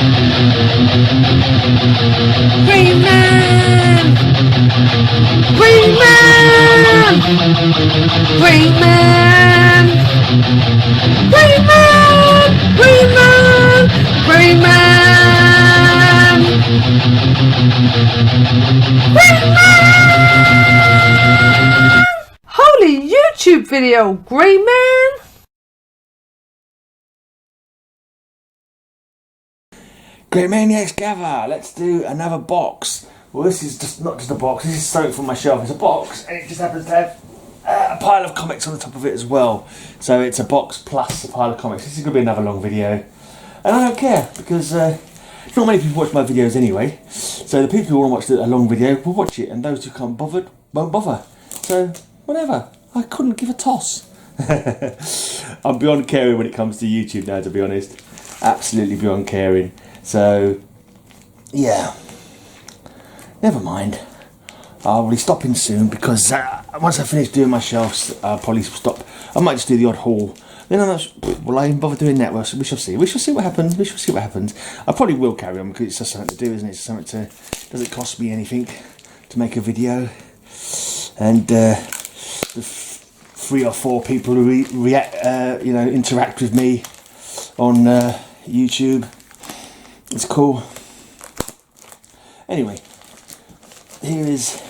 Greyman! Greyman! Greyman! Greyman! Greyman! Greyman! Greyman! Holy YouTube video, Greyman! Great Maniacs gather, let's do another box. Well, this is just not just a box, this is something from my shelf. It's a box and it just happens to have a pile of comics on the top of it as well. So it's a box plus a pile of comics. This is going to be another long video. And I don't care because not many people watch my videos anyway. So the people who want to watch a long video will watch it and those who can't bother won't bother. So whatever, I couldn't give a toss. I'm beyond caring when it comes to YouTube now, to be honest. Absolutely beyond caring. So, yeah, never mind. I'll be stopping soon because once I finish doing my shelves, I'll probably stop. I might just do the odd haul. Then I'm not. Will I even bother doing that? Well, we shall see. We shall see what happens. We shall see what happens. I probably will carry on because it's just something to do, isn't it? It's something to. Doesn't cost me anything to make a video, and the 3 or 4 people who react, interact with me on YouTube. It's cool. Anyway, here is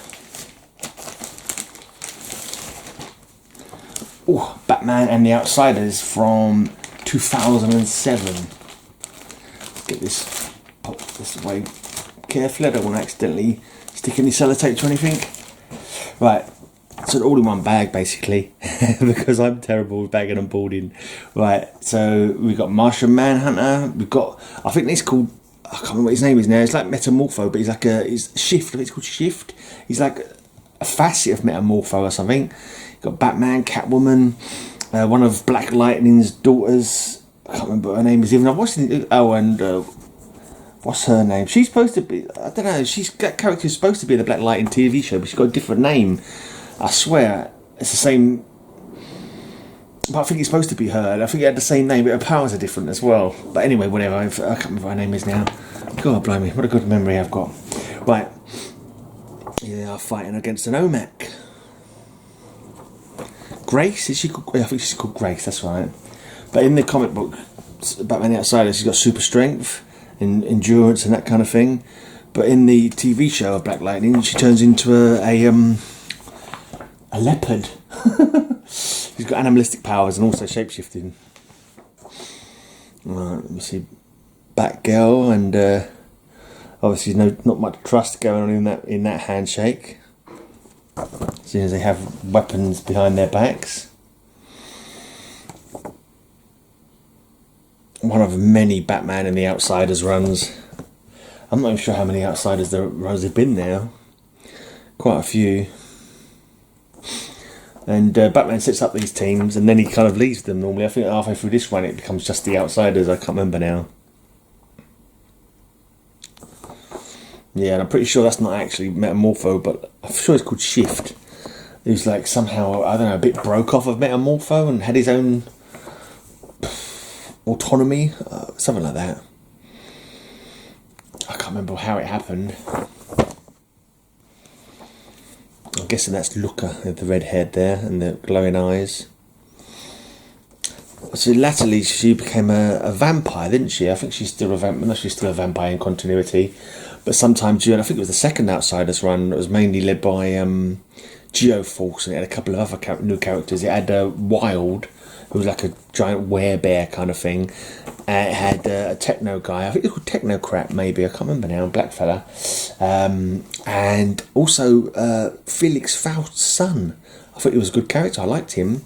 Batman and the Outsiders from 2007. Get this, pop this away carefully. I don't want to accidentally stick any sellotape to anything. Right, so all in one bag basically, because I'm terrible with bagging and boarding. Right, so we've got Martian Manhunter. We've got, I think it's called, I can't remember what his name is now. It's like Metamorpho, but he's Shift. I think it's called Shift. He's like a facet of Metamorpho or something. You've got Batman, Catwoman, one of Black Lightning's daughters. I can't remember what her name is even. I've watched it. Oh, and what's her name? She's supposed to be, I don't know. That character's supposed to be in the Black Lightning TV show, but she's got a different name. I swear it's the same, but I think it's supposed to be her, and I think it had the same name, but her powers are different as well. But anyway, whatever, I can't remember what her name is now. God blimey, what a good memory I've got. Right, here they are fighting against an OMAC. Grace, is she called? I think she's called Grace, that's right. But in the comic book, Batman the Outsider, she's got super strength, and endurance and that kind of thing. But in the TV show of Black Lightning, she turns into a leopard. He's got animalistic powers and also shapeshifting. Right, let me see. Batgirl, and obviously not much trust going on in that handshake. Seeing as they have weapons behind their backs. One of many Batman and the Outsiders runs. I'm not even sure how many Outsiders runs have been now. Quite a few. And Batman sets up these teams and then he kind of leaves them normally. I think halfway through this run it becomes just the Outsiders. I can't remember now. Yeah, and I'm pretty sure that's not actually Metamorpho, but I'm sure it's called Shift. He was like somehow, I don't know, a bit broke off of Metamorpho and had his own autonomy, something like that. I can't remember how it happened. I'm guessing that's Luca, the red head there and the glowing eyes. So latterly she became a vampire, didn't she? I think she's still a vampire. No, she's still a vampire in continuity. But sometime during, I think it was the second Outsiders run, it was mainly led by Geoforce, and it had a couple of other new characters. It had Wild, who was like a giant werebear kind of thing. It had a techno guy, I think it was called Technocrat maybe, I can't remember now, black fella. And also Felix Faust's son. I thought he was a good character, I liked him.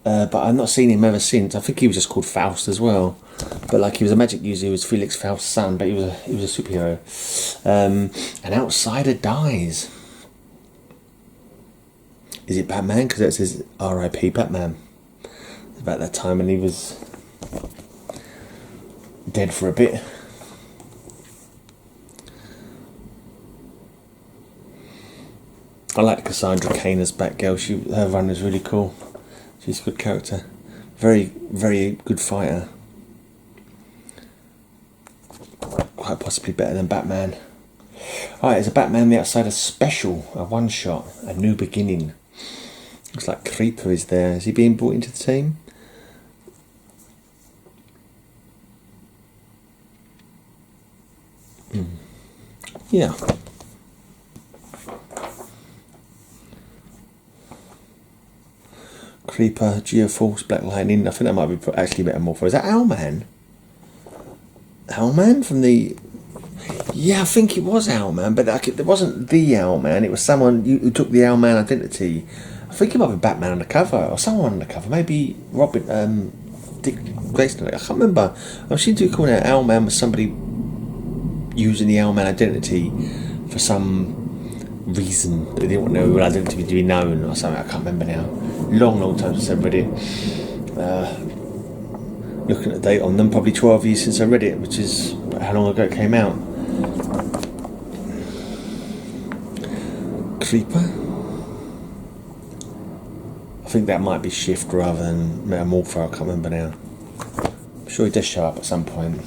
But I've not seen him ever since. I think he was just called Faust as well. But like he was a magic user, he was Felix Faust's son, but he was a superhero. An outsider dies. Is it Batman? Because it says R.I.P. Batman. About that time, and he was dead for a bit. I like Cassandra Cain as Batgirl. Her run is really cool. She's a good character. Very, very good fighter. quite possibly better than Batman. Alright, it's a Batman the Outsiders special, a one-shot, a new beginning. Looks like Creeper is there. Is he being brought into the team? Yeah. Creeper, Geoforce, Black Lightning. I think that might be actually Metamorpho. Is that Owlman? Owlman from the... Yeah, I think it was Owlman, but it wasn't the Owlman. It was someone who took the Owlman identity. I think it might be Batman on the cover, or someone on the cover. Maybe Robin, Dick Grayson. I can't remember. I seem to be calling it Owlman was somebody using the Owlman identity for some reason. They didn't want their identity to be known or something. I can't remember now. Long time since I read it. Looking at the date on them, probably 12 years since I read it, which is how long ago it came out. Creeper. I think that might be Shift rather than Metamorpho. I can't remember now. I'm sure he does show up at some point.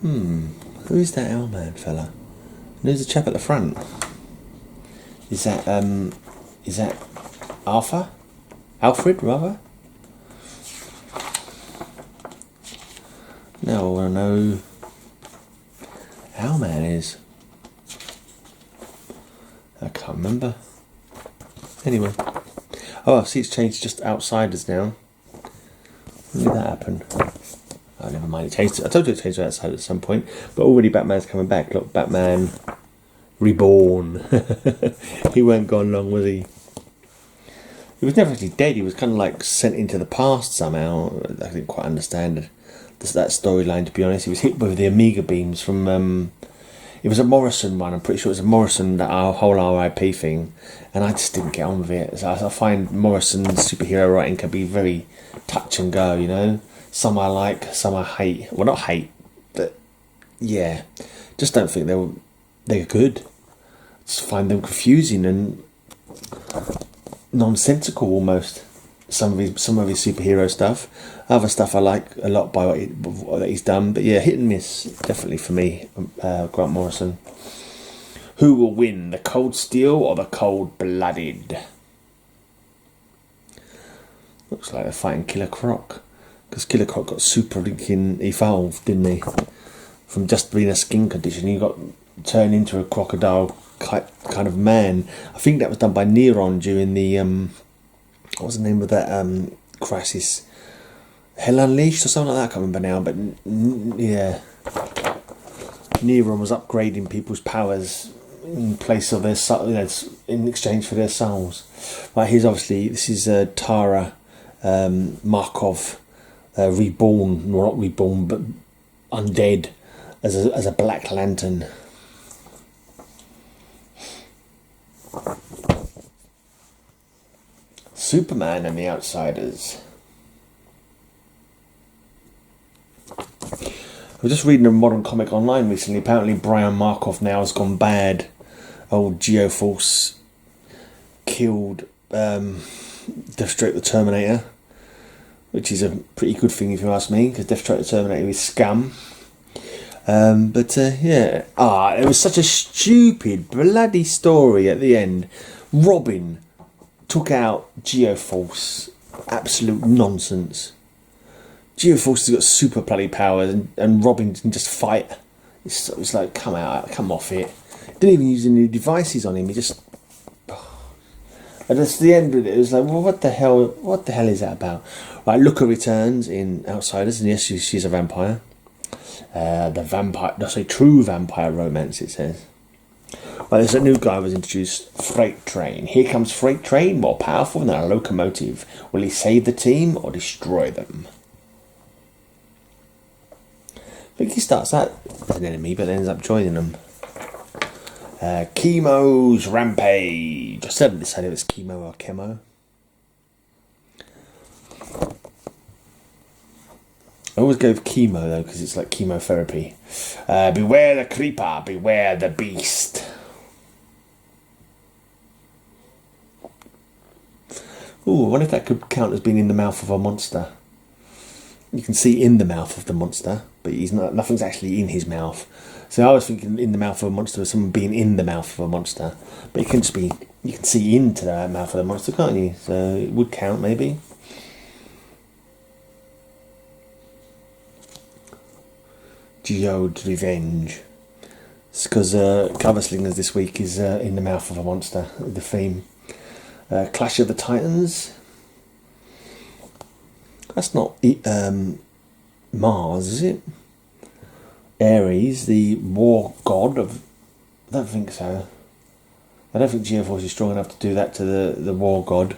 Who is that Owlman fella? Who's the chap at the front? Is that Arthur? Alfred, rather? Now I want to know who Owlman is. I can't remember. Anyway. Oh, I see it's changed just Outsiders now. When did that happen? Oh, never mind, it changed. I told you it changed to Outsiders at some point. But already Batman's coming back. Look, Batman Reborn. He weren't gone long, was he? He was never actually dead. He was kind of like sent into the past somehow. I didn't quite understand that storyline, to be honest. He was hit with the Omega beams from... it was a Morrison one. I'm pretty sure it was a Morrison, that our whole RIP thing. And I just didn't get on with it. So I find Morrison's superhero writing can be very touch and go, you know. Some I like, some I hate. Well, not hate, but yeah. Just don't think they're good. Just find them confusing and nonsensical almost. Some of his superhero stuff. Other stuff I like a lot by what he's done. But yeah, hit and miss definitely for me. Grant Morrison. Who will win, the Cold Steel or the Cold Blooded? Looks like they're fighting Killer Croc, because Killer Croc got super linking evolved, didn't he? From just being a skin condition, he got turned into a crocodile kind of man. I think that was done by Neron during the what was the name of that crisis? Hell Unleashed or something like that. I can't remember now, but yeah, Neron was upgrading people's powers in place of their in exchange for their souls. Right, here's obviously, this is Tara Markov, reborn, well, not reborn, but undead as a Black Lantern. Superman and the Outsiders. I was just reading a modern comic online recently. Apparently Brian Markov now has gone bad. Old Geoforce killed Deathstroke the Terminator, which is a pretty good thing if you ask me, because Deathstroke the Terminator is scum. Yeah. It was such a stupid, bloody story at the end. Robin took out Geoforce. Absolute nonsense. Geoforce has got super bloody powers, and Robin can just fight. It's like, come off it. Didn't even use any devices on him. He just... And that's the end of it. It was like, well, what the hell is that about? Right, Looker returns in Outsiders, and yes, she's a vampire. True vampire romance, it says. Right, there's a new guy was introduced, Freight Train. Here comes Freight Train, more powerful than a locomotive. Will he save the team or destroy them? I think he starts out as an enemy, but ends up joining them. Chemo's Rampage. I still haven't decided if it's Chemo or Chemo. I always go with chemo though, because it's like chemotherapy. Beware the creeper, beware the beast. Ooh, I wonder if that could count as being in the mouth of a monster. You can see in the mouth of the monster, but he's not. Nothing's actually in his mouth. So I was thinking in the mouth of a monster, was someone being in the mouth of a monster, but it can just be. You can see into the mouth of the monster, can't you? So it would count, maybe. Geode Revenge. It's because Cover Slingers this week is in the mouth of a monster, the theme. Clash of the Titans. That's not Mars, is it? Ares, the war god of... I don't think so. I don't think Geoforce is strong enough to do that to the war god.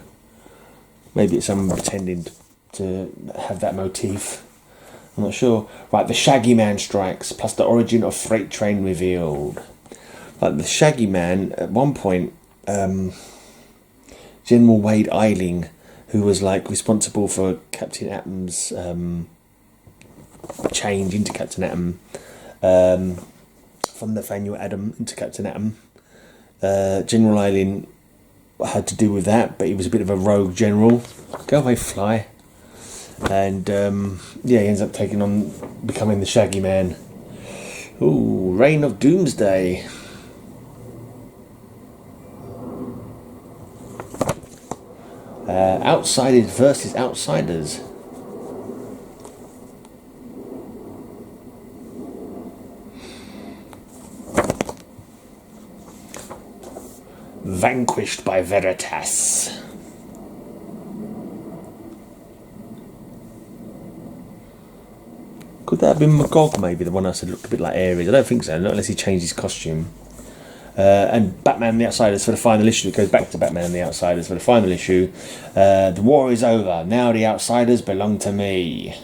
Maybe it's someone pretending to have that motif. I'm not sure. Right, the Shaggy Man strikes, plus the origin of Freight Train revealed. Like the Shaggy Man, at one point, General Wade Eiling, who was like responsible for Captain Atom's change into Captain Atom, from Nathaniel Adam into Captain Atom. General Eiling had to do with that, but he was a bit of a rogue general. Go away, fly. And he ends up becoming the Shaggy Man. Ooh, Reign of Doomsday. Outsiders versus Outsiders. Vanquished by Veritas. Could that have been Magog, maybe? The one I said looked a bit like Ares. I don't think so, not unless he changed his costume. And Batman and the Outsiders for the final issue. It goes back to Batman and the Outsiders for the final issue. The war is over. Now the Outsiders belong to me.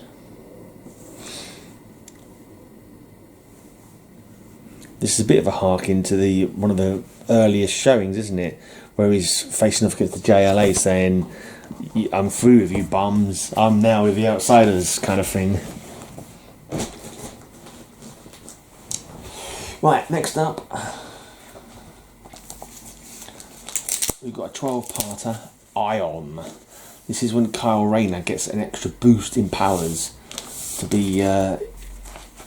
This is a bit of a hark into one of the earliest showings, isn't it? Where he's facing off against the JLA saying, I'm through with you bums. I'm now with the Outsiders, kind of thing. Right, next up, we've got a 12-parter, Ion. This is when Kyle Rayner gets an extra boost in powers to be,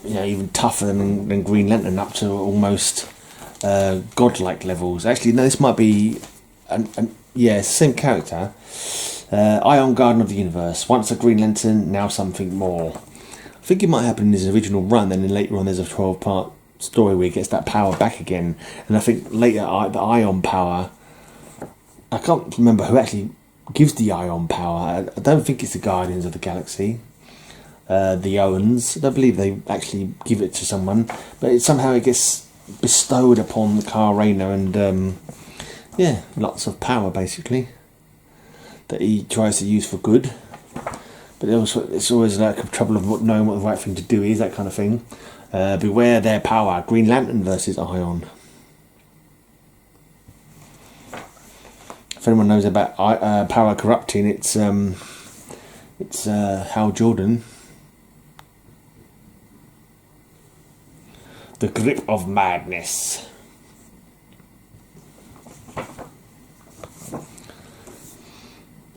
even tougher than Green Lantern, up to almost godlike levels. Actually, no, this might be, it's the same character. Ion, Guardian of the Universe. Once a Green Lantern, now something more. I think it might happen in his original run, and then later on there's a 12-part story where he gets that power back again. And I think later the Ion power, I can't remember who actually gives the Ion power. I don't think it's the Guardians of the Galaxy, the Owens. I don't believe they actually give it to someone, but somehow it gets bestowed upon Kyle Rayner, and lots of power basically that he tries to use for good. But it's always like a trouble of knowing what the right thing to do is, that kind of thing. Beware their power. Green Lantern versus Ion. If anyone knows about power corrupting, it's Hal Jordan. The grip of madness.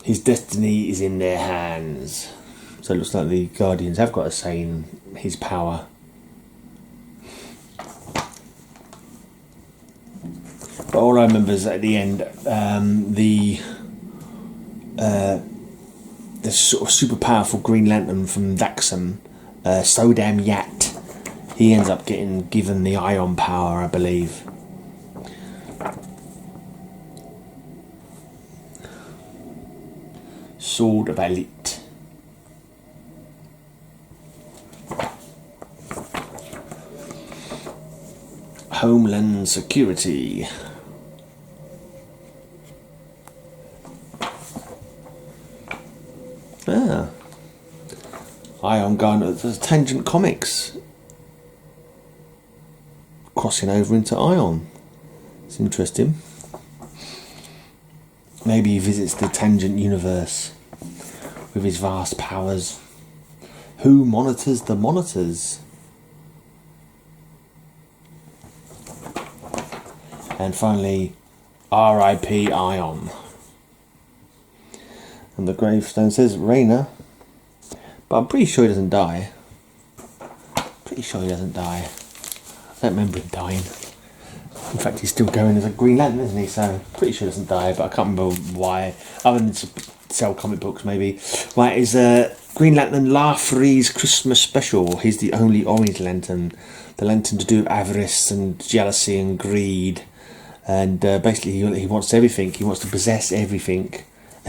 His destiny is in their hands. So it looks like the Guardians have got a say in his power. But all I remember is at the end, the sort of super powerful Green Lantern from Daxam, Sodam Yat, he ends up getting given the Ion power, I believe. Sword of Elite. Homeland Security. Ion Guardian. There's Tangent Comics crossing over into Ion. It's interesting. Maybe he visits the Tangent universe with his vast powers. Who monitors the monitors? And finally, R.I.P. Ion. And the gravestone says Rayner, but I'm pretty sure he doesn't die. Pretty sure he doesn't die. I don't remember him dying. In fact, he's still going as a Green Lantern, isn't he? So, pretty sure he doesn't die, but I can't remember why. Other than to sell comic books, maybe. Right, is Green Lantern Larfree's Christmas Special. He's the only orange lantern. The lantern to do with avarice and jealousy and greed. And basically, he wants everything. He wants to possess everything.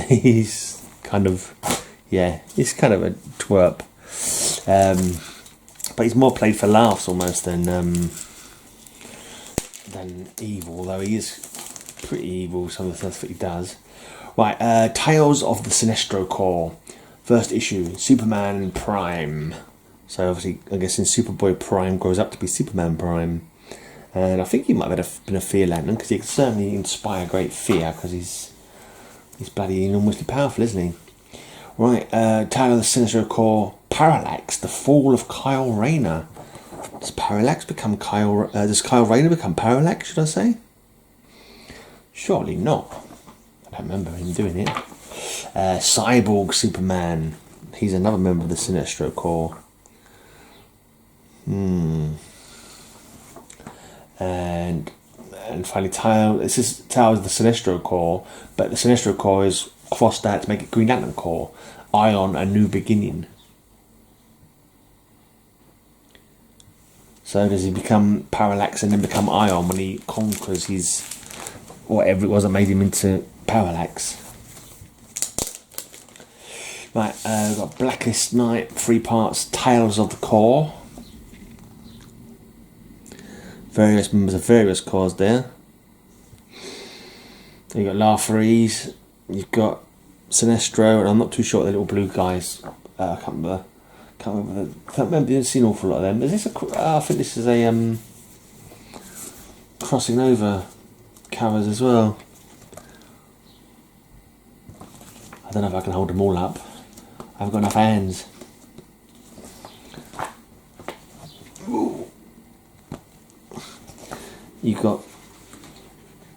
He's kind of, yeah, he's kind of a twerp. But he's more played for laughs almost than evil, although he is pretty evil, some of the stuff that he does. Right, Tales of the Sinestro Corps, first issue, Superman Prime. So obviously, I guess in Superboy Prime grows up to be Superman Prime. And I think he might have been a fear lantern, because he can certainly inspire great fear, because he's bloody enormously powerful, isn't he? Right, Tale of the Sinestro Corps, Parallax, the fall of Kyle Rayner. Does Parallax become Kyle? Does Kyle Rayner become Parallax? Should I say? Surely not. I don't remember him doing it. Cyborg Superman. He's another member of the Sinestro Corps. And finally, this is Tales of the Sinestro Corps, but the Sinestro Corps is crossed out to make it Green Lantern Corps. Ion, a new beginning. So does he become Parallax and then become Ion when he conquers his whatever it was that made him into Parallax? Right, we've got Blackest Night, 3 parts, Tales of the Corps. Various members of various corps there. You've got Larfreeze, you've got Sinestro, and I'm not too sure what the little blue guys. I can't remember. I've seen an awful lot of them. Is this I think this is a crossing over covers as well. I don't know if I can hold them all up. I haven't got enough hands. Ooh. You've got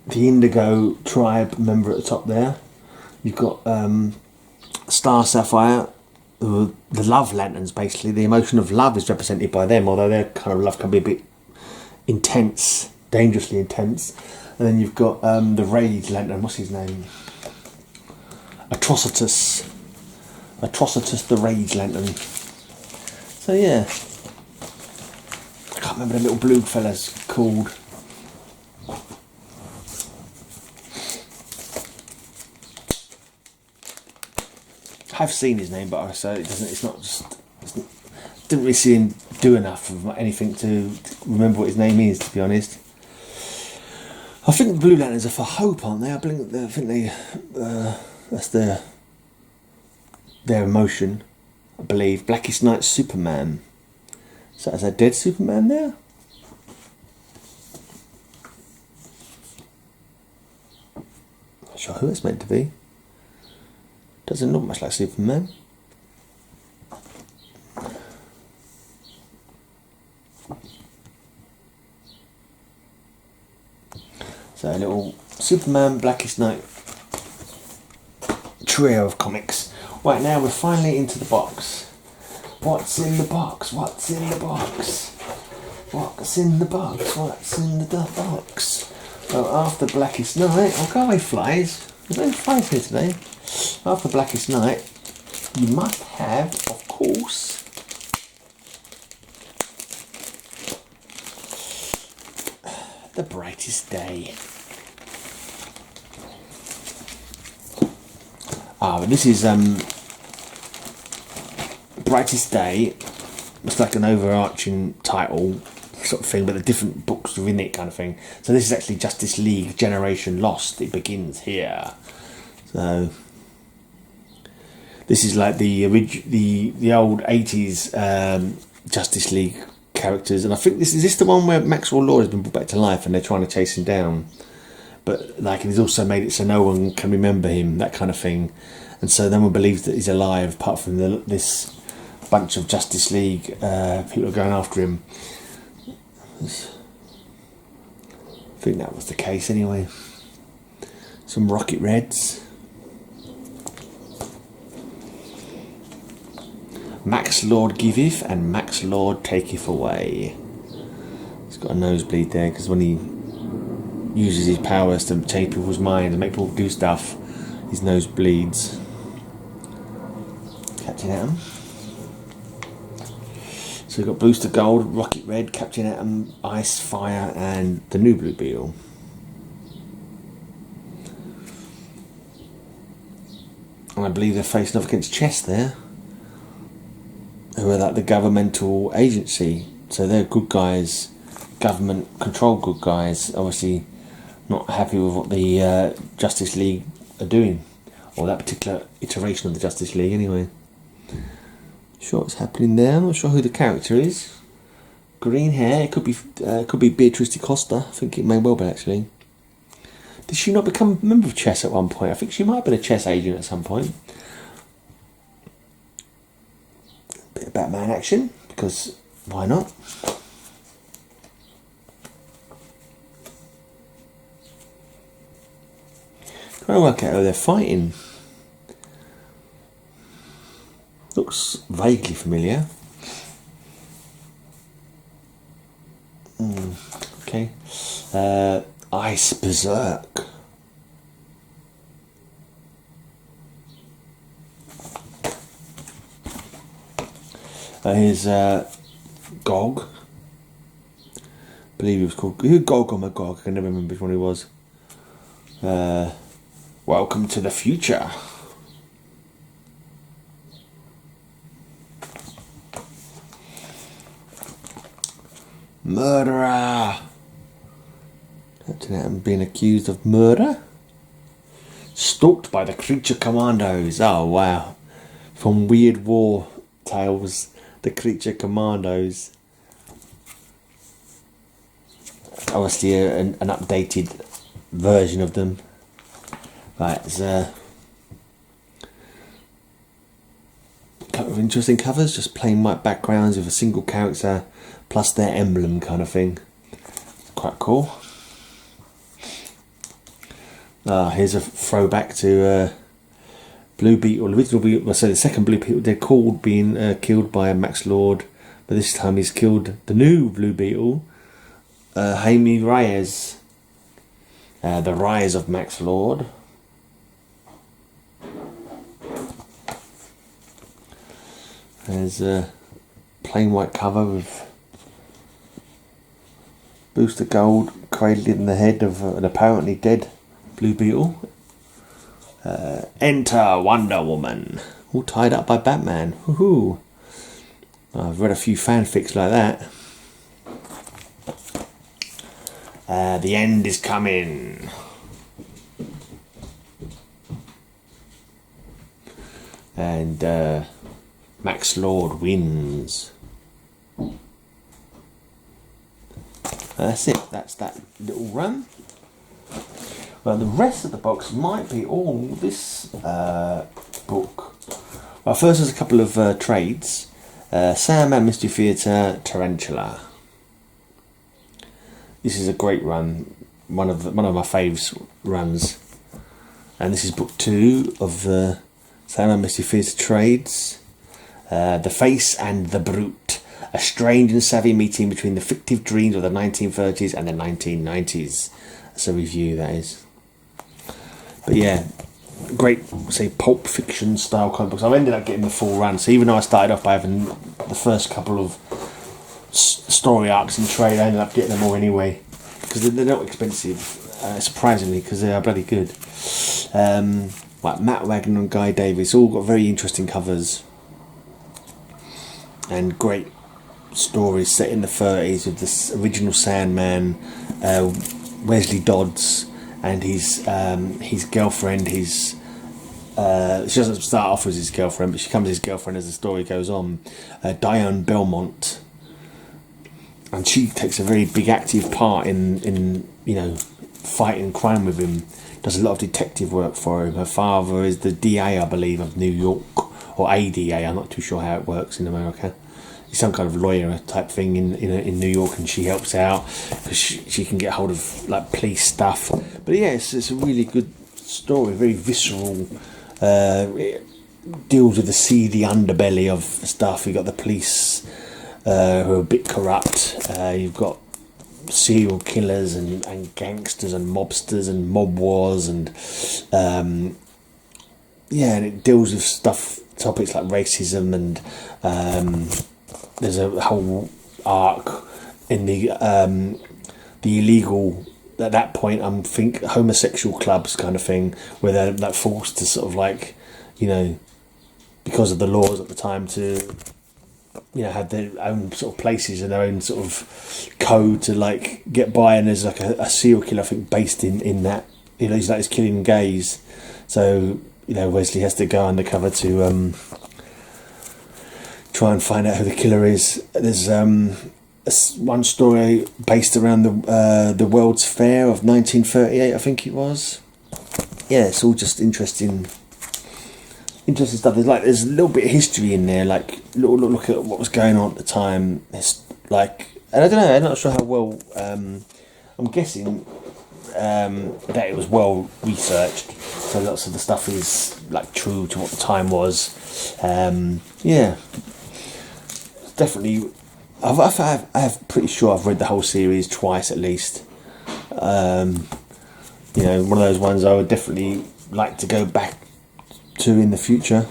the Indigo Tribe member at the top there. You've got Star Sapphire. The love lanterns, basically. The emotion of love is represented by them, although their kind of love can be a bit intense, dangerously intense. And then you've got the Rage Lantern. What's his name? Atrocitus the Rage Lantern. So yeah, I can't remember the little blue fella's called. I've seen his name, but so it doesn't. It's not just. Didn't really see him do enough of anything to remember what his name is. To be honest, I think the Blue Lanterns are for hope, aren't they? I think they. That's their emotion, I believe. Blackest Night Superman. So is there a dead Superman there? Not sure who it's meant to be. Doesn't look much like Superman. So a little Superman Blackest Night trio of comics. Right, now we're finally into the box. What's in the box? What's in the box? What's in the box? What's in the box? Well, after Blackest Night, oh, go away, flies. There's no flies here today. After Blackest Night, you must have, of course, The Brightest Day. But this is Brightest Day. It's like an overarching title sort of thing, but the different books within it kind of thing. So this is actually Justice League Generation Lost. It begins here. So this is like the old 80s Justice League characters, and I think is this the one where Maxwell Lord has been brought back to life and they're trying to chase him down, but like he's also made it so no one can remember him, that kind of thing, and so no one believes that he's alive apart from this bunch of Justice League people are going after him. I think that was the case anyway. Some Rocket Reds. Max Lord giveth and Max Lord taketh away. He's got a nosebleed there because when he uses his powers to change people's minds and make people do stuff, his nose bleeds. Captain Atom. So we've got Booster Gold, Rocket Red, Captain Atom, Ice, Fire, and the new Blue Beetle. And I believe they're facing off against Chess there, who are like the governmental agency. So they're good guys, government controlled good guys, obviously not happy with what the Justice League are doing, or that particular iteration of the Justice League anyway. Sure what's happening there. I'm not sure who the character is. Green hair, it could be Beatrice DaCosta. I think it may well be actually. Did she not become a member of Chess at one point? I think she might have been a Chess agent at some point. Bit of Batman action, because why not? Trying to work out who they're fighting. Looks vaguely familiar. Okay. Ice Berserk. Here's Gog. I believe he was called Gog or Magog. I can never remember which one he was. Welcome to the future. Murderer. Captain Atom being accused of murder. Stalked by the Creature Commandos. Oh wow. From Weird War Tales, the Creature Commandos. Obviously an updated version of them. Right, there's a couple of interesting covers, just plain white backgrounds with a single character plus their emblem kind of thing. Quite cool. Here's a throwback to Blue Beetle, original Beetle, so the second Blue Beetle, they're called being killed by Max Lord, but this time he's killed the new Blue Beetle, Jaime Reyes, the rise of Max Lord. There's a plain white cover with Booster Gold cradled in the head of an apparently dead Blue Beetle. Enter Wonder Woman, all tied up by Batman. Woohoo! I've read a few fanfics like that. The end is coming. And Max Lord wins. That's it. That's that little run. Well, the rest of the box might be all this book. Well, first there's a couple of trades. Sandman, Mystery Theatre, Tarantula. This is a great run. One of my faves runs. And this is book 2 of the Sandman, Mystery Theatre trades. The Face and the Brute. A strange and savvy meeting between the fictive dreams of the 1930s and the 1990s. That's a review, that is. But yeah, great, say, pulp fiction style comic books. I've ended up getting the full run. So even though I started off by having the first couple of story arcs in trade, I ended up getting them all anyway. Because they're not expensive, surprisingly, because they are bloody good. Like Matt Wagner and Guy Davis, all got very interesting covers. And great stories set in the 30s with this original Sandman, Wesley Dodds, and his girlfriend. She doesn't start off as his girlfriend, but she becomes his girlfriend as the story goes on. Diane Belmont, and she takes a very big active part in fighting crime with him. Does a lot of detective work for him. Her father is the DA, I believe, of New York, or ADA. I'm not too sure how it works in America. He's some kind of lawyer type thing in New York, and she helps out because she can get hold of like police stuff. But yeah, it's a really good story, very visceral. deals with the seedy underbelly of stuff. You've got the police who are a bit corrupt. You've got serial killers and gangsters and mobsters and mob wars and and it deals with topics like racism and there's a whole arc in the illegal, at that point I think, homosexual clubs kind of thing, where they're like forced to sort of like, you know, because of the laws at the time, to, you know, have their own sort of places and their own sort of code to like get by. And there's like a serial killer, I think, based in that, you know, he's killing gays. So, you know, Wesley has to go undercover to try and find out who the killer is. There's one story based around the World's Fair of 1938, I think it was. Yeah, it's all just interesting stuff. There's a little bit of history in there, like look at what was going on at the time. It's like, and I don't know, I'm not sure how well. I'm guessing that it was well researched, so lots of the stuff is like true to what the time was. Yeah, definitely. I'm pretty sure I've read the whole series twice at least. You know, one of those ones I would definitely like to go back to in the future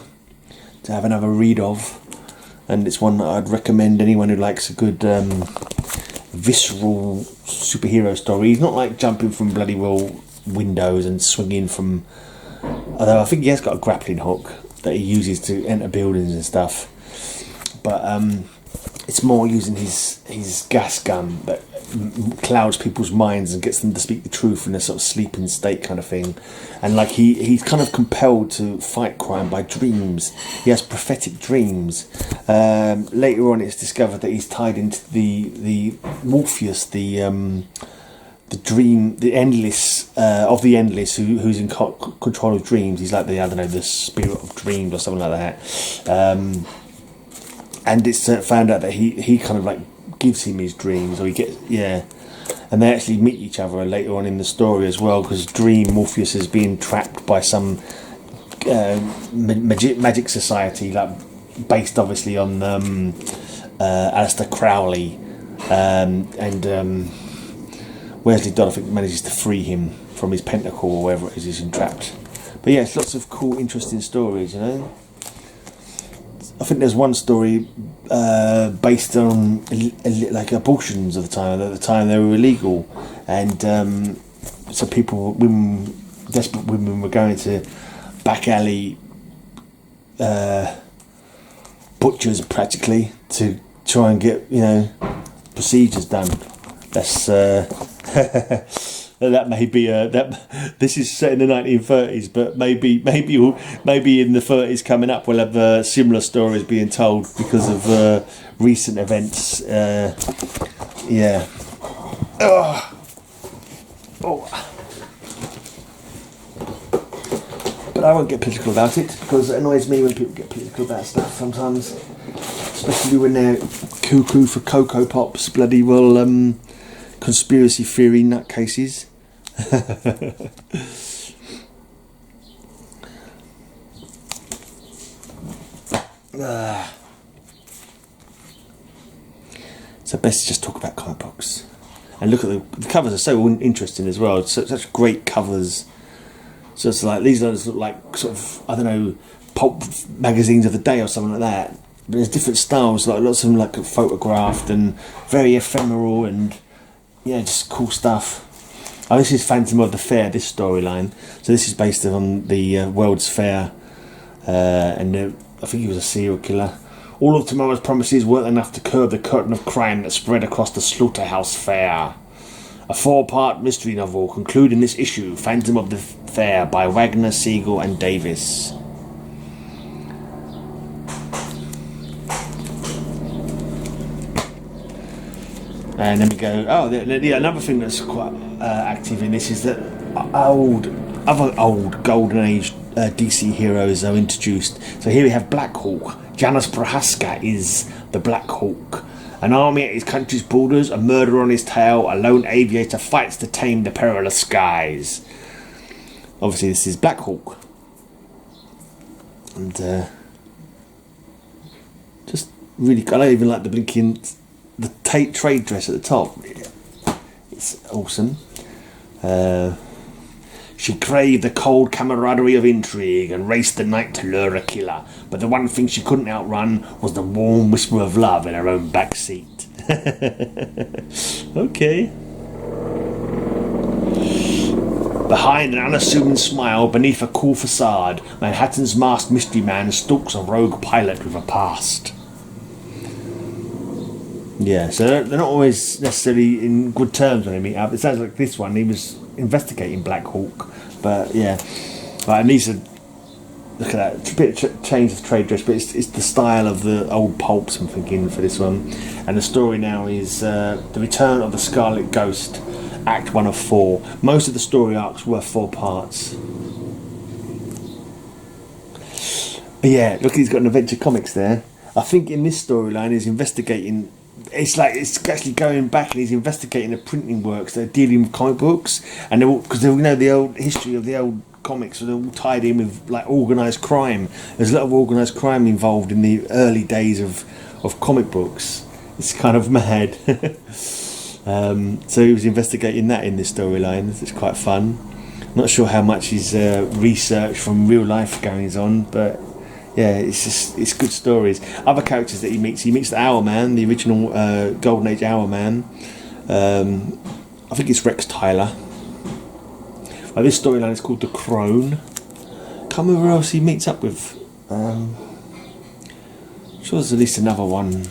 to have another read of, and it's one that I'd recommend anyone who likes a good visceral superhero story. He's not like jumping from bloody well windows and swinging from, although I think he has got a grappling hook that he uses to enter buildings and stuff, but it's more using his gas gun that clouds people's minds and gets them to speak the truth in a sort of sleeping state kind of thing. And like he's kind of compelled to fight crime by dreams. He has prophetic dreams. Later on, it's discovered that he's tied into the Morpheus, the dream, the endless of the endless, who's in control of dreams. He's like the spirit of dreams or something like that. And it's found out that he kind of like gives him his dreams, or he gets, and they actually meet each other later on in the story as well, because Morpheus is being trapped by some magic society, like based obviously on Aleister Crowley, and Wesley Dodd, I think, manages to free him from his pentacle or wherever it is he's entrapped. But yeah, it's lots of cool, interesting stories, you know. I think there's one story based on like abortions at the time. At the time they were illegal, and so desperate women were going to back alley butchers practically to try and get, you know, procedures done. That's that may be that. This is set in the 1930s, but maybe in the 30s coming up we'll have similar stories being told because of recent events. Yeah. Oh. But I won't get political about it, because it annoys me when people get political about stuff sometimes, especially when they're cuckoo for Cocoa Pops, bloody well conspiracy theory nutcases. So best just talk about comic books. And look at the covers are so interesting as well. Such great covers. So it's like, these others look like sort of, I don't know, pulp magazines of the day or something like that. But there's different styles, like lots of them like photographed and very ephemeral, and yeah, just cool stuff. Oh, this is Phantom of the Fair, this storyline. So this is based on the World's Fair, and I think he was a serial killer. All of tomorrow's promises weren't enough to curb the curtain of crime that spread across the Slaughterhouse Fair. A 4-part mystery novel concluding this issue, Phantom of the Fair, by Wagner, Siegel and Davis. And then we go, another thing that's quite active in this is that other old Golden Age DC heroes are introduced. So here we have Black Hawk. Janusz Prohaska is the Black Hawk. An army at his country's borders, a murderer on his tail, a lone aviator fights to tame the perilous skies. Obviously this is Black Hawk. And just really, I don't even like the blinking, the trade dress at the top. It's awesome. She craved the cold camaraderie of intrigue and raced the night to lure a killer. But the one thing she couldn't outrun was the warm whisper of love in her own back seat. Okay. Behind an unassuming smile, beneath a cool facade, Manhattan's masked mystery man stalks a rogue pilot with a past. Yeah, so they're not always necessarily in good terms when they meet up. It sounds like this one, he was investigating Black Hawk, but yeah, like, it needs to look at that. It's a bit of change of trade dress, but it's the style of the old pulps I'm thinking for this one. And the story now is the return of the Scarlet Ghost, Act 1 of 4. Most of the story arcs were 4 parts. But yeah, look, he's got an Adventure Comics there. I think in this storyline he's investigating. It's like it's actually going back and he's investigating the printing works that are dealing with comic books, and because they know the old history of the old comics, so they're all tied in with like organised crime. There's a lot of organised crime involved in the early days of comic books. It's kind of mad. So he was investigating that in this storyline. It's quite fun. Not sure how much is research from real life goings on, but yeah, it's good stories. Other characters that he meets the Hourman, the original Golden Age Hourman. I think it's Rex Tyler. This storyline is called The Crone. Can't remember who else he meets up with. I'm sure there's at least another one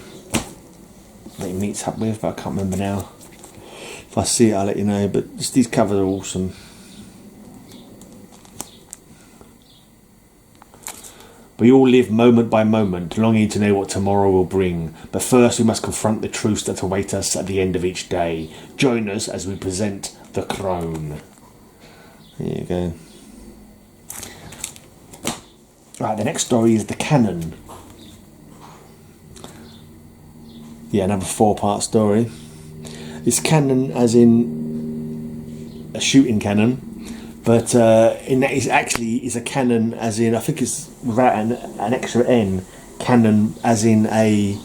that he meets up with, but I can't remember now. If I see it, I'll let you know. But just these covers are awesome. We all live moment by moment, longing to know what tomorrow will bring. But first we must confront the truths that await us at the end of each day. Join us as we present The Crone. There you go. Right, the next story is The Cannon. Yeah, another 4-part story. It's cannon as in a shooting cannon, but in that is a cannon as in, I think it's without an extra N, cannon as in a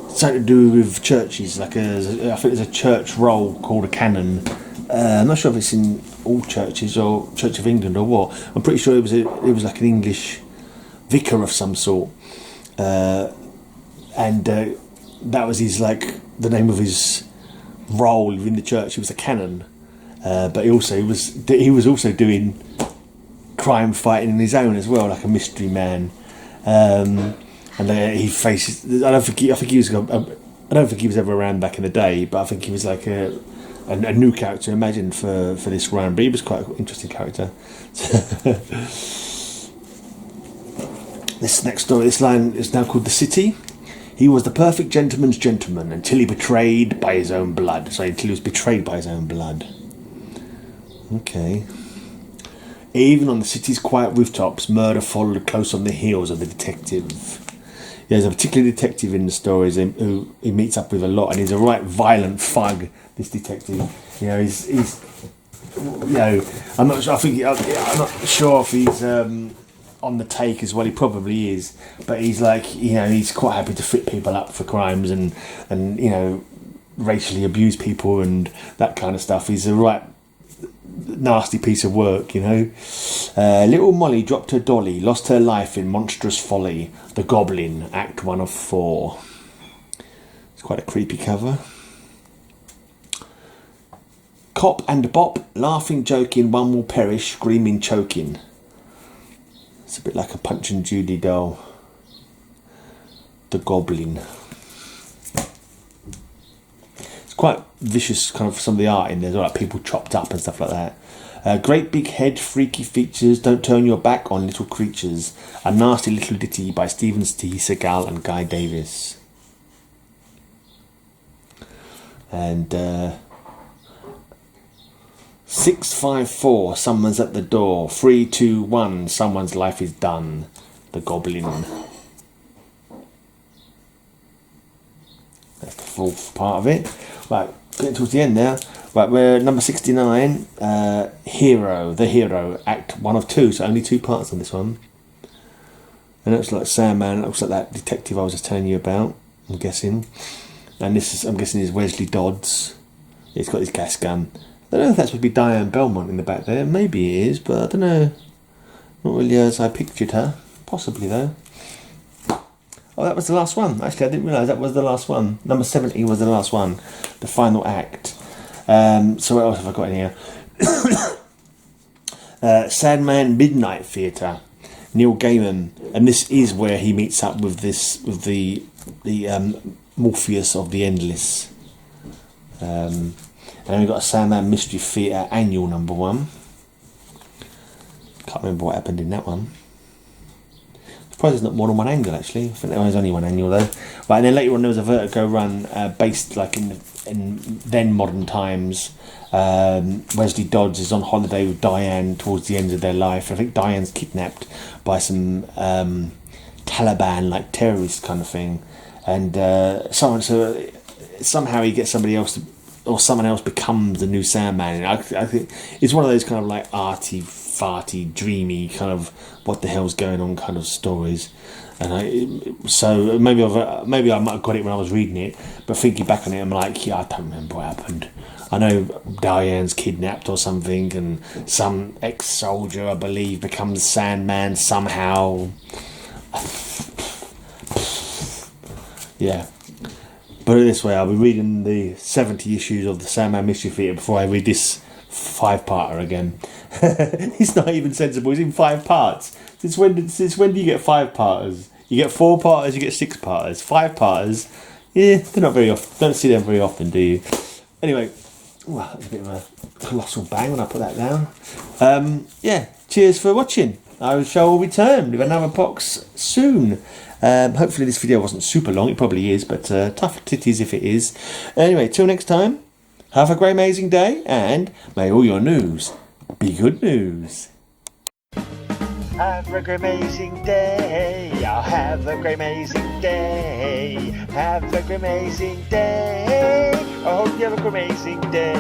something to do with churches, like I think there's a church roll called a canon. I'm not sure if it's in all churches or Church of England or what. I'm pretty sure it was like an English vicar of some sort, and that was his, like, the name of his role in the church. He was a canon, but he was also doing crime fighting in his own as well, like a mystery man. And he faces. I don't think he was ever around back in the day, but I think he was like a new character imagined for this run. But he was quite an interesting character. This next story, this line is now called The City. He was the perfect gentleman's gentleman until he was betrayed by his own blood. Okay. Even on the city's quiet rooftops, murder followed close on the heels of the detective. Yeah, there's a particular detective in the stories who he meets up with a lot, and he's a right violent thug, this detective. You know, he's you know, I'm not sure if he's on the take as well. He probably is, but he's like, you know, he's quite happy to fit people up for crimes and you know, racially abuse people and that kind of stuff. He's a right nasty piece of work, you know. Little Molly dropped her dolly, lost her life in monstrous folly. The Goblin, Act 1 of 4. It's quite a creepy cover. Cop and bop, laughing, joking, one will perish, screaming, choking. It's a bit like a Punch and Judy doll. The Goblin. It's quite vicious, kind of some of the art in there. There's like people chopped up and stuff like that. Great big head, freaky features, don't turn your back on little creatures. A nasty little ditty by Stephen T. Seagal and Guy Davis. And 654, someone's at the door. 3, 2, 1, someone's life is done. The Goblin. That's the fourth part of it. Right, getting towards the end now. Right, we're number 69. The Hero, Act 1 of 2. So only 2 parts on this one. And it looks like Sandman. It looks like that detective I was just telling you about, I'm guessing. And this is, I'm guessing, is Wesley Dodds. He's got his gas gun. I don't know if that's supposed to be Diane Belmont in the back there. Maybe it is, but I don't know. Not really as I pictured her. Possibly, though. Oh, that was the last one. Actually, I didn't realise that was the last one. Number 70 was the last one. The final act. So what else have I got in here? Sandman Midnight Theatre. Neil Gaiman. And this is where he meets up with the Morpheus of the Endless. And we've got a Sandman Mystery Theatre Annual #1. Can't remember what happened in that one. Surprised there's not more than one annual, actually. I think there was only one annual though. Right, and then later on there was a Vertigo run based like in then modern times. Wesley Dodds is on holiday with Diane towards the end of their life. I think Diane's kidnapped by some Taliban like terrorist kind of thing, and somehow he gets somebody else to, or someone else becomes the new Sandman. And I think it's one of those kind of like arty, farty, dreamy kind of what the hell's going on kind of stories. And so maybe I might have got it when I was reading it, but thinking back on it, I'm like, yeah, I don't remember what happened. I know Diane's kidnapped or something, and some ex-soldier, I believe, becomes Sandman somehow. Yeah. Put it this way, I'll be reading the 70 issues of the Sandman Mystery Theatre before I read this 5-parter again. It's not even sensible, it's in 5 parts. Since when do you get 5-parters? You get 4-parters, you get 6-parters. 5-parters, yeah, they're not very often. Don't see them very often, do you? Anyway, well, that was a bit of a colossal bang when I put that down. Yeah, cheers for watching. I shall return with another box soon. Hopefully this video wasn't super long. It probably is, but tough titties if it is. Anyway, till next time, have a great amazing day, and may all your news be good news. Have a great amazing day. I'll have a great amazing day. Have a great amazing day. I hope you have a great amazing day.